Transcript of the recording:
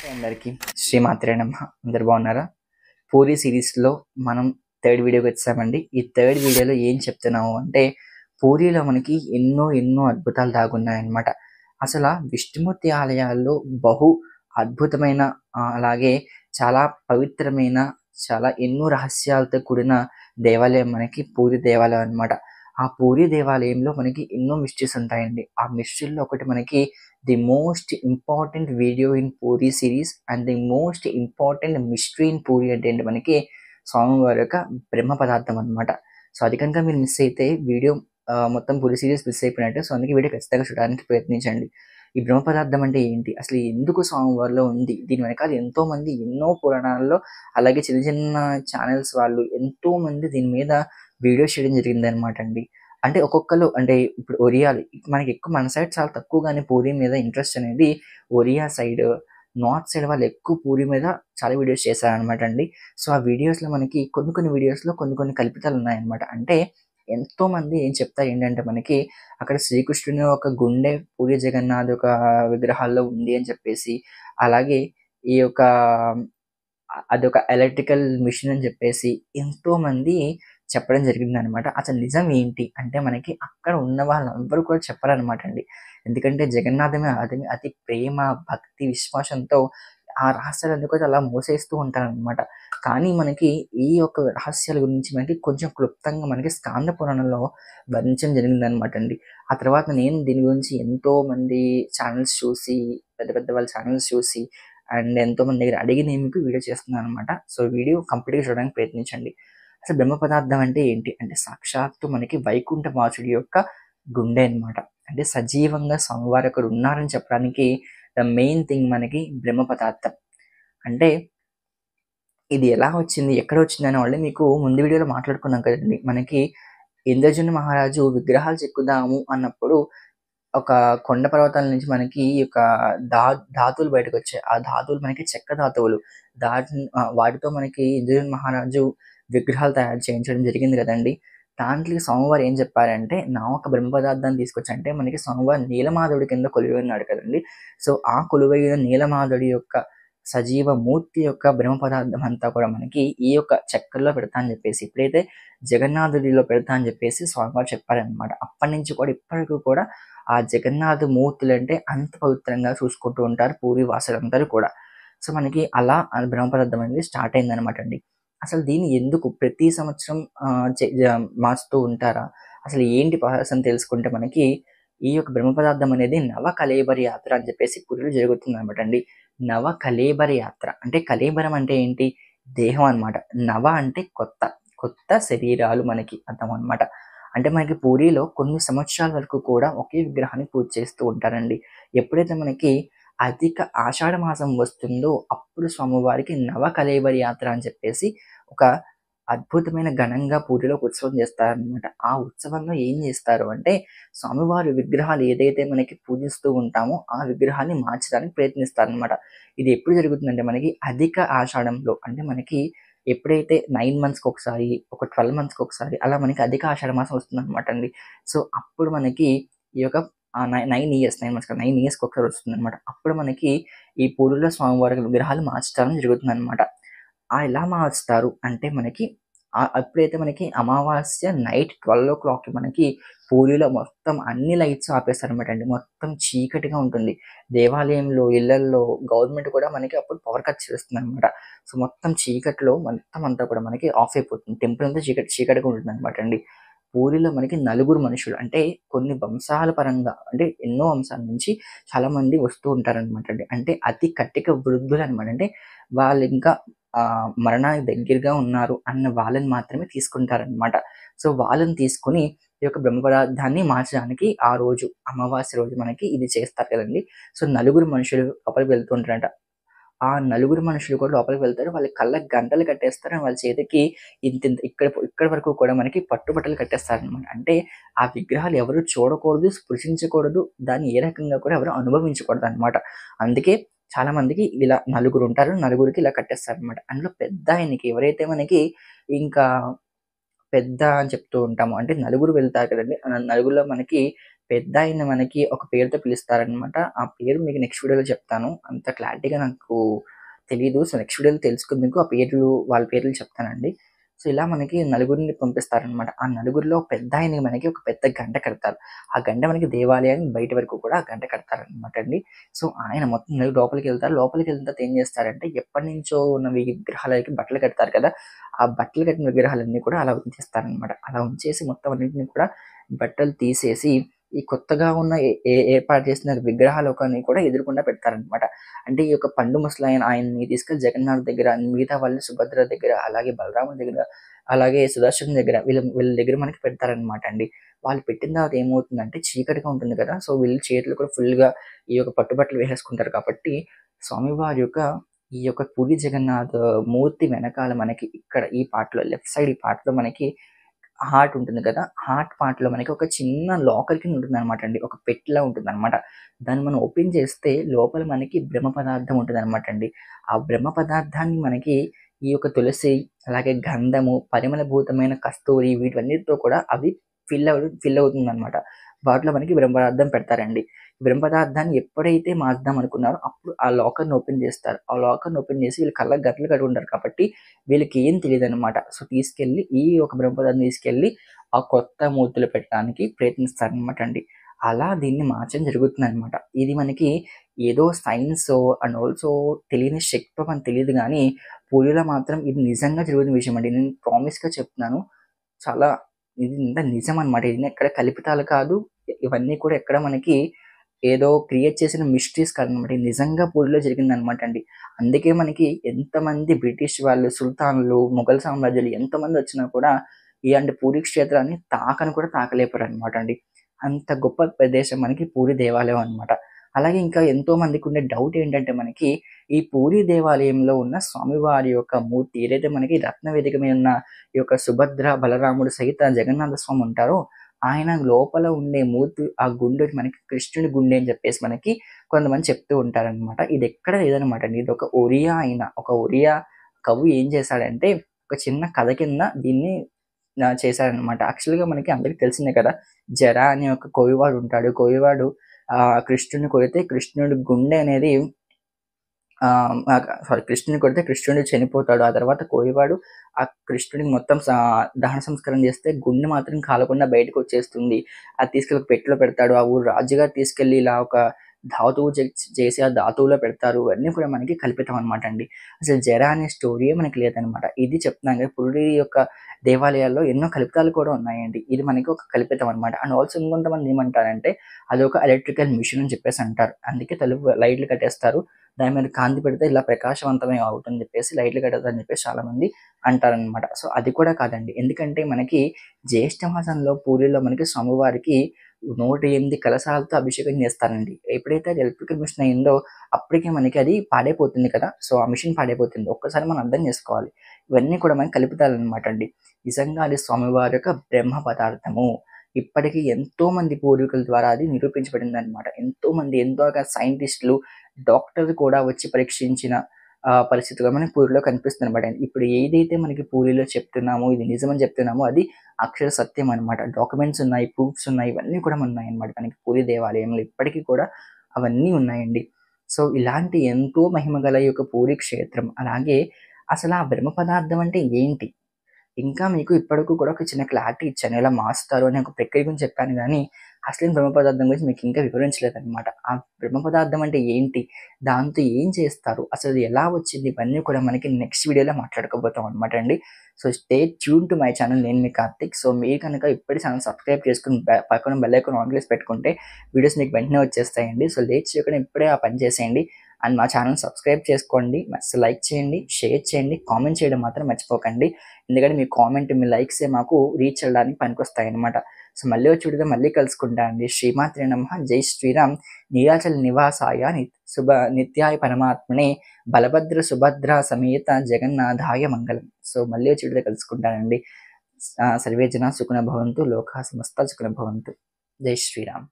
అందరికీ శ్రీమాత్రే నమః. అందరు బాగున్నారా? పూరి సిరీస్లో మనం థర్డ్ వీడియోకి వచ్చామండి. ఈ థర్డ్ వీడియోలో ఏం చెప్తున్నాము అంటే పూరిలో మనకి ఎన్నో అద్భుతాలు దాగున్నాయన్నమాట. అసలు విష్ణుమూర్తి ఆలయాల్లో బహు అద్భుతమైన అలాగే చాలా పవిత్రమైన చాలా ఎన్నో రహస్యాలతో కూడిన దేవాలయం మనకి పూరి దేవాలయం అన్నమాట. ఆ పూరి దేవాలయంలో మనకి ఎన్నో మిస్టరీస్ ఉంటాయండి. ఆ మిస్టరీలో ఒకటి మనకి the most important video in puri series and the most important mystery in puri అంటే ఏంటి మనకి స్వామివారి యొక్క బ్రహ్మ పదార్థం అన్నమాట. సో అది కనుక మీరు మిస్ అయితే వీడియో మొత్తం పూరి సిరీస్ మిస్ అయిపోయినట్టు. సో అందుకే వీడియో ఖచ్చితంగా చూడడానికి ప్రయత్నించండి. ఈ బ్రహ్మ పదార్థం అంటే ఏంటి, అసలు ఎందుకు స్వామివారిలో ఉంది, దీని వెనకాల ఎంతో మంది ఎన్నో పురాణాల్లో అలాగే చిన్న చిన్న ఛానల్స్ వాళ్ళు ఎంతో మంది దీని మీద వీడియోస్ చేయడం జరిగింది అనమాట అండి. అంటే ఒక్కొక్కరు అంటే ఇప్పుడు ఒరియాలు మనకి ఎక్కువ మన సైడ్ చాలా తక్కువగానే పూరి మీద ఇంట్రెస్ట్ అనేది ఒరియా సైడ్ నార్త్ సైడ్ వాళ్ళు ఎక్కువ పూరి మీద చాలా వీడియోస్ చేశారనమాట అండి. సో ఆ వీడియోస్లో మనకి కొన్ని వీడియోస్లో కొన్ని కల్పితాలు ఉన్నాయన్నమాట. అంటే ఎంతో మంది ఏం చెప్తారు ఏంటంటే మనకి అక్కడ శ్రీకృష్ణుని ఒక గుండె పూరి జగన్నాథ్ ఒక విగ్రహాల్లో ఉంది అని చెప్పేసి, అలాగే ఈ యొక్క అదొక ఎలక్ట్రికల్ మిషన్ అని చెప్పేసి ఎంతో మంది చెప్పడం జరిగిందనమాట. అసలు నిజం ఏంటి అంటే మనకి అక్కడ ఉన్న వాళ్ళెవ్వరు కూడా చెప్పరనమాట అండి. ఎందుకంటే జగన్నాథమే అతి ప్రేమ, భక్తి, విశ్వాసంతో ఆ రహస్యాలన్నీ కూడా అలా మోసేస్తూ ఉంటారనమాట. కానీ మనకి ఈ యొక్క రహస్యాల గురించి మనకి కొంచెం క్లుప్తంగా మనకి స్కాంద పురాణంలో వర్ణించడం జరిగిందనమాట అండి. ఆ తర్వాత నేను దీని గురించి ఎంతో మంది ఛానల్స్ చూసి పెద్ద వాళ్ళ ఛానల్స్ చూసి అండ్ ఎంతో మంది దగ్గర అడిగి నేను మీకు వీడియో చేస్తున్నాను అనమాట. సో వీడియో కంప్లీట్‌గా చూడడానికి ప్రయత్నించండి. అసలు బ్రహ్మ పదార్థం అంటే ఏంటి? అంటే సాక్షాత్తు మనకి వైకుంఠ వాసుడి యొక్క గుండె అన్నమాట. అంటే సజీవంగా స్వామివారు అక్కడ ఉన్నారని చెప్పడానికి ద మెయిన్ థింగ్ మనకి బ్రహ్మ పదార్థం. అంటే ఇది ఎలా వచ్చింది? ఎక్కడ వచ్చిందని ఆల్రెడీ మీకు ముందు వీడియోలో మాట్లాడుకున్నాం కదండీ. మనకి ఇంద్రజుమ్న మహారాజు విగ్రహాలు చెక్కుదాము అన్నప్పుడు ఒక కొండ పర్వతాల నుంచి మనకి ఈ యొక్క ధాతువులు బయటకొచ్చాయి. ఆ ధాతువులు మనకి చెక్క ధాతువులు. వాటితో మనకి ఇంద్రజుమ్న మహారాజు విగ్రహాలు తయారు చేయించడం జరిగింది గదండీ! దాంట్లోకి స్వామివారు ఏం చెప్పారంటే, నా ఒక బ్రహ్మ పదార్థాన్ని తీసుకొచ్చి అంటే మనకి స్వామివారు నీలమాధవుడి కింద కొలువై ఉన్నాడు కదండీ! సో, ఆ కొలువైన నీలమాధవుడి యొక్క సజీవ మూర్తి యొక్క బ్రహ్మ పదార్థం అంతా కూడా మనకి ఈ యొక్క చెక్కల్లో పెడతా అని చెప్పేసి, ఎప్పుడైతే జగన్నాథుడిలో పెడతా అని చెప్పేసి స్వామివారు చెప్పారనమాట. అప్పటినుంచి కూడా ఇప్పటికి కూడా ఆ జగన్నాథ మూర్తులంటే అంత పవిత్రంగా చూసుకుంటూ ఉంటారు పూరి వాసులందరూ కూడా. సో, మనకి అలా బ్రహ్మ పదార్థం అనేది స్టార్ట్ అయిందనమాట అండి. అసలు దీన్ని ఎందుకు ప్రతి సంవత్సరం మార్చుతూ ఉంటారా? అసలు ఏంటి ప్రాసెస్ అని తెలుసుకుంటే మనకి ఈ యొక్క బ్రహ్మ పదార్థం అనేది నవ కళేబర యాత్ర అని చెప్పేసి పూరిలో జరుగుతుందనమాట అండి. నవ కళేబర యాత్ర అంటే కళేబరం అంటే ఏంటి? దేహం అనమాట. నవ అంటే కొత్త. కొత్త శరీరాలు మనకి అర్థం అనమాట. అంటే మనకి పూరిలో కొన్ని సంవత్సరాల వరకు కూడా ఒకే విగ్రహాన్ని పూజ చేస్తూ ఉంటారండి. ఎప్పుడైతే మనకి అధిక ఆషాఢ మాసం వస్తుందో అప్పుడు స్వామివారికి నవ కళేబర యాత్ర అని చెప్పేసి ఒక అద్భుతమైన ఘనంగా పూరిలో ఒక ఉత్సవం చేస్తారనమాట. ఆ ఉత్సవంలో ఏం చేస్తారు అంటే స్వామివారి విగ్రహాలు ఏదైతే మనకి పూజిస్తూ ఉంటామో ఆ విగ్రహాన్ని మార్చడానికి ప్రయత్నిస్తారనమాట. ఇది ఎప్పుడు జరుగుతుందంటే మనకి అధిక ఆషాఢంలో అంటే మనకి ఎప్పుడైతే 9 మంత్స్‌కి ఒకసారి, ఒక 12 మంత్స్‌కి ఒకసారి అలా మనకి అధిక ఆషాఢ మాసం వస్తుందనమాట అండి. సో, అప్పుడు మనకి ఈ యొక్క 9 ఇయర్స్ 9 మంత్స్ కాదు 9 ఇయర్స్‌కి ఒకసారి వస్తుందనమాట. అప్పుడు మనకి ఈ పూరిలో స్వామివారి విగ్రహాలు మార్చడం జరుగుతుందనమాట. ఎలా మార్చుతారు అంటే మనకి అప్పుడైతే మనకి అమావాస్య నైట్ 12:00కి మనకి పూరిలో మొత్తం అన్ని లైట్స్ ఆపేస్తారనమాట అండి. మొత్తం చీకటిగా ఉంటుంది. దేవాలయంలో, ఇళ్లల్లో గవర్నమెంట్ కూడా మనకి అప్పుడు పవర్ కట్ చేస్తుందనమాట. సో, మొత్తం చీకటిలో మొత్తం అంతా కూడా మనకి ఆఫ్ అయిపోతుంది. టెంపుల్ అంతా చీకటిగా ఉంటుందనమాట అండి. పూరిలో మనకి నలుగురు మనుషులు అంటే కొన్ని వంశాల పరంగా అంటే ఎన్నో వంశాల నుంచి చాలామంది వస్తూ ఉంటారనమాట అండి. అంటే అతి కట్టిక వృద్ధులనమాట. అంటే వాళ్ళింకా మరణానికి దగ్గరగా ఉన్నారు అన్న వాళ్ళని మాత్రమే తీసుకుంటారనమాట. సో, వాళ్ళని తీసుకొని ఈ యొక్క బ్రహ్మ పదార్థాన్ని మార్చడానికి ఆ రోజు అమావాస్య రోజు మనకి ఇది చేస్తారు కదండీ! సో, నలుగురు మనుషులు లోపలికి వెళ్తూ ఉంటారంట. ఆ నలుగురు మనుషులు కూడా లోపలికి వెళ్తారు. వాళ్ళ కళ్ళకి గంటలు కట్టేస్తారు. వాళ్ళ చేతికి ఇంతింత ఇక్కడి వరకు కూడా మనకి పట్టుబట్టలు కట్టేస్తారనమాట. అంటే ఆ విగ్రహాలు ఎవరు చూడకూడదు, స్పృశించకూడదు. దాన్ని ఏ రకంగా కూడా ఎవరు అనుభవించకూడదనమాట. అందుకే చాలా మందికి ఇలా నలుగురుంటారు. నలుగురికి ఇలా కట్టేస్తారనమాట. అందులో పెద్దాయనకి ఎవరైతే మనకి ఇంకా పెద్ద అని చెప్తూ ఉంటాము. అంటే నలుగురు వెళ్తారు కదండీ! నలుగురిలో మనకి పెద్దాయన మనకి ఒక పేరుతో పిలుస్తారనమాట. ఆ పేరు మీకు నెక్స్ట్ వీడియోలో చెప్తాను. అంత క్లారిటీగా నాకు తెలీదు. సో, నెక్స్ట్ వీడియోలో తెలుసుకుందుకు ఆ పేర్లు వాళ్ళ పేర్లు చెప్తానండి. సో, ఇలా మనకి నలుగురిని పంపిస్తారనమాట. ఆ నలుగురిలో పెద్దాయనకి మనకి ఒక పెద్ద గంట కడతారు. ఆ గంట మనకి దేవాలయానికి బయట వరకు కూడా ఆ గంట కడతారనమాట అండి. సో, ఆయన మొత్తం నలుగురు లోపలికెళ్తారు. లోపలికెళ్ళిన తర్వాత ఏం చేస్తారంటే ఎప్పటినుంచో ఉన్న విగ్రహాలకి బట్టలు కడతారు కదా! ఆ బట్టలు కట్టిన విగ్రహాలన్నీ కూడా అలా ఉంచేస్తారనమాట. అలా ఉంచేసి మొత్తం అన్నిటిని కూడా బట్టలు తీసేసి ఈ కొత్తగా ఉన్న ఏర్పాటు చేసిన విగ్రహాలొకని కూడా ఎదురుగుండా పెడతారనమాట. అంటే ఈ యొక్క పండు ముసలాయన ఆయన్ని తీసుకెళ్ళి జగన్నాథ్ దగ్గర, మిగతా వాళ్ళు సుభద్ర దగ్గర, అలాగే బలరాముడి దగ్గర, అలాగే సుదర్శన్ దగ్గర వీళ్ళ దగ్గర మనకి పెడతారనమాట అండి. వాళ్ళు పెట్టిన తర్వాత ఏమవుతుందంటే చీకటిగా ఉంటుంది కదా! సో, వీళ్ళు చేతులు కూడా ఫుల్‌గా ఈ యొక్క పట్టు బట్టలు వేసేసుకుంటారు కాబట్టి స్వామివారి యొక్క ఈ యొక్క పూరి జగన్నాథ్ మూర్తి వెనకాల మనకి ఇక్కడ ఈ పార్ట్‌లో లెఫ్ట్ సైడ్ ఈ పార్ట్‌లో మనకి హార్ట్ ఉంటుంది కదా! హార్ట్ పార్ట్‌లో మనకి ఒక చిన్న లాకర్ కింద ఉంటుందనమాట అండి. ఒక పెట్టెలా ఉంటుందనమాట. దాన్ని మనం ఓపెన్ చేస్తే లోపల మనకి బ్రహ్మ పదార్థం ఉంటదనమాట అండి. ఆ బ్రహ్మ పదార్థాన్ని మనకి ఈ యొక్క తులసి, అలాగే గంధము, పరిమళభూతమైన కస్తూరి వీటన్నిటితో కూడా అవి ఫిల్ అవుతుందనమాట. వాటిలో మనకి బ్రహ్మ పదార్థం పెడతారండి. బ్రహ్మ పదార్థాన్ని ఎప్పుడైతే మార్చుదాం అనుకున్నారో అప్పుడు ఆ లాకర్‌ని ఓపెన్ చేస్తారు. ఆ లాకర్‌ని ఓపెన్ చేసి వీళ్ళు కళ్ళకి గంతలు కట్టుకుంటారు కాబట్టి వీళ్ళకి ఏం తెలీదనమాట. సో, తీసుకెళ్ళి ఈ ఒక బ్రహ్మపదాన్ని తీసుకెళ్ళి ఆ కొత్త మూర్తులు పెట్టడానికి ప్రయత్నిస్తారనమాట అండి. అలా దీన్ని మార్చడం జరుగుతుందనమాట. ఇది మనకి ఏదో సైన్సో అండ్ ఆల్సో తెలియని శక్తో మనకు తెలీదు గానీ, పూరిలో మాత్రం ఇది నిజంగా జరుగుతున్న విషయం అండి. నేను ప్రామిస్‌గా చెప్తున్నాను. చాలా ఇది నిజమనమాట. ఇది ఎక్కడ కల్పితాలు కాదు. ఇవన్నీ కూడా ఎక్కడ మనకి ఏదో క్రియేట్ చేసిన మిస్టరీస్ కాదనమాట. ఇది నిజంగా పూరిలో జరిగిందనమాట అండి. అందుకే మనకి ఎంతమంది బ్రిటిష్ వాళ్ళు, సుల్తాన్లు, మొఘల్ సామ్రాజ్యాలు ఎంతమందొచ్చినా కూడా ఇలాంటి పూరీ క్షేత్రాన్ని తాకని కూడా తాకలేపోరనమాట అండి. అంత గొప్ప ప్రదేశం మనకి పూరీ దేవాలయం అనమాట. అలాగే ఇంకా ఎంతో మందికుండే డౌట్ ఏంటంటే మనకి ఈ పూరీ దేవాలయంలో ఉన్న స్వామివారి యొక్క మూర్తి ఏదైతే మనకి రత్న వేదిక మీద ఉన్న ఈ యొక్క సుభద్ర, బలరాముడు సహిత జగన్నాథ స్వామి ఉంటారో ఆయన లోపల ఉండే మూర్తి ఆ గుండె మనకి కృష్ణుడి గుండె అని చెప్పేసి మనకి కొంతమంది చెప్తూ ఉంటారనమాట. ఇదెక్కడ లేదనమాట అండి. ఇదొక ఒక ఒరియా కవి ఏం చేశాడంటే, ఒక చిన్న కథ కింద దీన్ని చేశారనమాట. యాక్చువల్‌గా మనకి అందరికి తెలిసిందే కదా! జర అనే ఒక కోయవాడు ఉంటాడు. కోయవాడు కృష్ణుడిని కొడితే కృష్ణుడి గుండె అనేది కృష్ణుడిని కొడితే కృష్ణుడు చనిపోతాడు. ఆ తర్వాత కోయవాడు ఆ కృష్ణుడికి మొత్తం దహన సంస్కారం చేస్తే గుండె మాత్రం కాలకుండా బయటకొచ్చేస్తుంది. అది తీసుకెళ్ళి ఒక పెట్టెలో పెడతాడు. ఆ ఊరు రాజుగారు తీసుకెళ్ళి ఇలా ఒక ధాతువు చేసి ఆ ధాతువులో పెడతారు. ఇవన్నీ కూడా మనకి కల్పితం అనమాట అండి. అసలు జర అనే స్టోరీయే మనకి లేదనమాట. ఇది చెప్తున్నాను కదా! పురుడి యొక్క దేవాలయాల్లో ఎన్నో కల్పితాలు కూడా ఉన్నాయండి. ఇది మనకి ఒక కల్పితం అనమాట. అండ్ ఆల్సో ఇంకొంతమంది ఏమంటారంటే అదొక ఎలక్ట్రికల్ మిషన్ అని చెప్పేసి అంటారు. అందుకే లైట్లు కట్టేస్తారు. దాని మీద కాంతి పెడితే ఇలా ప్రకాశవంతమే అవుతుందని చెప్పేసి లైట్లు కడతారని చెప్పేసి చాలామంది అంటారనమాట. సో, అది కూడా కాదండి. ఎందుకంటే మనకి జ్యేష్ఠ మాసంలో పూరిలో మనకి స్వామివారికి 108 కలశాలతో అభిషేకం చేస్తారండి. ఎప్పుడైతే అది ఎలక్ట్రికల్ మిషన్ అయిందో అప్పటికే మనకి అది పాడైపోతుంది కదా! సో, ఆ మిషన్ పాడైపోతుంది. ఒక్కసారి మనం అర్థం చేసుకోవాలి. ఇవన్నీ కూడా మనకి కల్పితాలనమాట అండి. నిజంగా అది స్వామివారి యొక్క బ్రహ్మ పదార్థము. ఇప్పటికి ఎంతోమంది పూర్వీకుల ద్వారా అది నిరూపించబడిందనమాట. ఎంతో సైంటిస్ట్‌లు, డాక్టర్లు కూడా వచ్చి పరీక్షించిన పరిస్థితిగా మనకి పూరిలో కనిపిస్తుందనమాట. ఇప్పుడు ఏదైతే మనకి పూరిలో చెప్తున్నామో, ఇది నిజమని చెప్తున్నామో అది అక్షర సత్యం అనమాట. డాక్యుమెంట్స్ ఉన్నాయి, ప్రూఫ్స్ ఉన్నాయి. ఇవన్నీ కూడా ఉన్నాయన్నమాట మనకి పూరి దేవాలయంలో. ఇప్పటికి కూడా అవన్నీ ఉన్నాయండి. సో, ఇలాంటి ఎంతో మహిమగల ఈ యొక్క పూరి క్షేత్రం. అలాగే అసలు ఆ బ్రహ్మ పదార్థం అంటే ఏంటి? ఇంకా మీకు ఇప్పటికి కూడా ఒక చిన్న క్లారిటీ ఇచ్చాను. ఎలా మారుస్తారు అనే ఒక ప్రక్రియ గురించి చెప్పాను గానీ, అసలైన బ్రహ్మ పదార్థం గురించి మీకు ఇంకా వివరించలేదనమాట. ఆ బ్రహ్మ పదార్థం అంటే ఏంటి? దాంతో ఏం చేస్తారు? అసలు ఎలా వచ్చింది? ఇవన్నీ కూడా మనకి నెక్స్ట్ వీడియోలో మాట్లాడుకోబోతాం అనమాట అండి. So, stay tune to my channel. నేను మీ కార్తిక్. సో, మీరు కనుక ఇప్పుడే ఛానల్ సబ్స్క్రైబ్ చేసుకొని పక్కన బెల్ ఐకాన్ ఆన్ చేసి పెట్టుకుంటే వీడియోస్ మీకు వెంటనే వచ్చేస్తాయండి. సో, లేట్ చేయకుండా ఇప్పుడే ఆ పని చేసేయండి. అండ్ మా ఛానల్ సబ్స్క్రైబ్ చేసుకోండి. లైక్ చేయండి, షేర్ చేయండి, కామెంట్ చేయడం మాత్రం మర్చిపోకండి. ఎందుకంటే మీ కామెంట్, మీ లైక్సే మాకు రీచ్ అవ్వడానికి పనికొస్తాయన్నమాట. సో, మళ్ళీ వచ్చే వీడియోతో మళ్ళీ కలుసుకుంటా అండి. శ్రీమాత్రే నమః. జై శ్రీరామ్. నీలాచల నివాసాయ నిత్యాయ పరమాత్మనే బలభద్ర సుభద్ర సమేత జగన్నాథాయ మంగళం. సో, మళ్ళీ వచ్చే వీడియోతో కలుసుకుంటానండి. సర్వే జనా సుఖినో భవంతు. లోకా సమస్తా సుఖినో భవంతు. జై శ్రీరామ్.